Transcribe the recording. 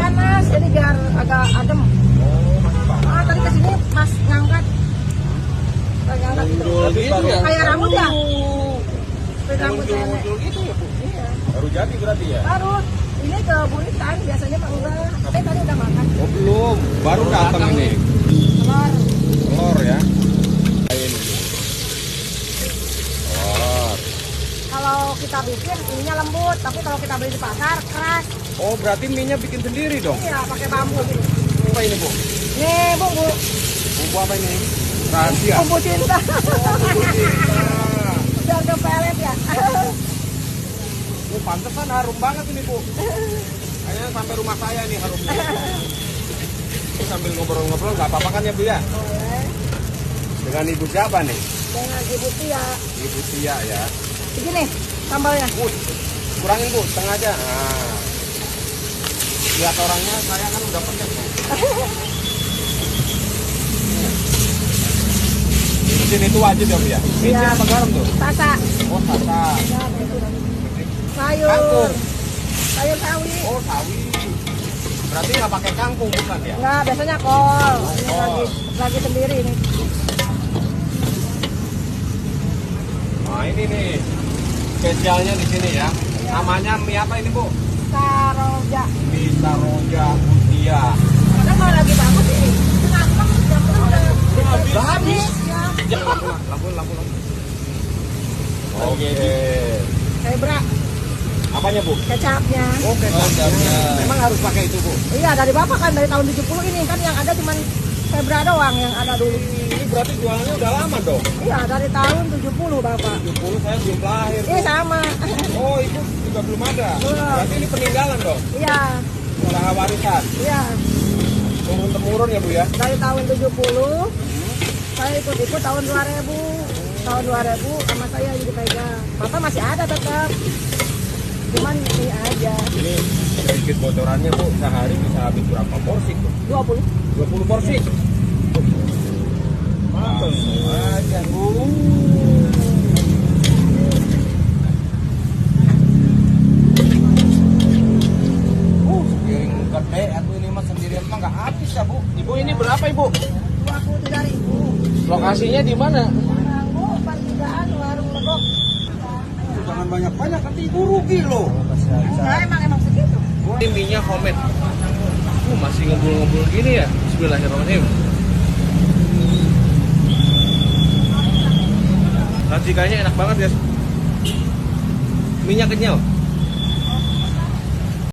panas, jadi biar agak adem. Ah, tadi kesini Mas ngangkat. Ngangkat gitu. Kayak rambut ya? Kayak rambut saya. Gitu ya, Bu? Iya. Baru jadi berarti ya? Baru. Ini ke Buritan, biasanya Pak udah. Tapi tadi udah makan. Oh, belum. Baru datang ini. Telur. Telur ya. Ini. Telur. Kalau kita bikin, ininya lembut. Tapi kalau kita beli di pasar, keras. Oh, berarti mie-nya bikin sendiri dong? Iya, pakai bambu. Apa ini, Bu? Nih, bumbu. Bumbu apa ini? Rahasia. Bumbu cinta. Biar ke pelet ya. Oh, pantesan harum banget ini, Bu. Kayaknya sampai rumah saya nih harumnya. Ini sambil ngobrol-ngobrol nggak apa-apa kan ya, Bu ya? Boleh. Dengan Ibu siapa nih? Dengan Ibu Tia. Ibu Tia ya. Begini, sambalnya. Bu, kurangin, Bu, setengah aja. Nah. Lihat orangnya, saya kan udah pedas, Bu. Di sini itu wajib ya, Bu ya? Minyak Iya. apa garam tuh? Tasa. Oh, tata. Sayur. Kangkung. Sayur sawi. Oh, sawi. Berarti nggak pakai kangkung bukan ya? Enggak, biasanya kol. Ini Kol. lagi sendiri ini. Nah, ini nih spesialnya di sini ya. Namanya mie apa ini, Bu? Saroja. Mie Saroja Mutia. Karena kalau lagi bagus ini. Kenapa? Udah habis. Ya. Lampu. Oke. Zebra. Apanya, Bu? Kecapnya. Oh, kecapnya. Memang harus pakai itu, Bu. Iya, dari Bapak kan dari tahun 70 ini kan yang ada cuma Zebra doang yang ada dulu. Ini berarti jualannya udah lama dong. Iya, dari tahun 70 Bapak. 70 saya belum lahir. Iya, sama. Oh, Ibu juga belum ada. Belum. Berarti ini peninggalan dong. Iya, Usaha warisan. iya. Turun temurun ya, Bu ya. Dari tahun 70 saya ikut-ikut tahun 2000. Tahun 2000 sama saya jadi pegang. Bapak masih ada tetap. Cuman ini aja. Ini sedikit bocorannya, Bu. Sehari bisa habis berapa porsi tuh? 20. 20 porsi. Mantap aja, Bu. Sepiring gede aku ini mah sendirian mah nggak habis ya, Bu. Ibu ini berapa, Ibu? 23.000. Lokasinya di mana? Warung Bu, Pertigaan, warung legok. Jangan banyak-banyak nanti Ibu rugi loh. Enggak, emang segitu. Ini mie-nya homemade. Masih ngebul-ngebul gini ya. Bismillahirrahmanirrahim. Racikanya enak banget, guys. Mie-nya kenyal.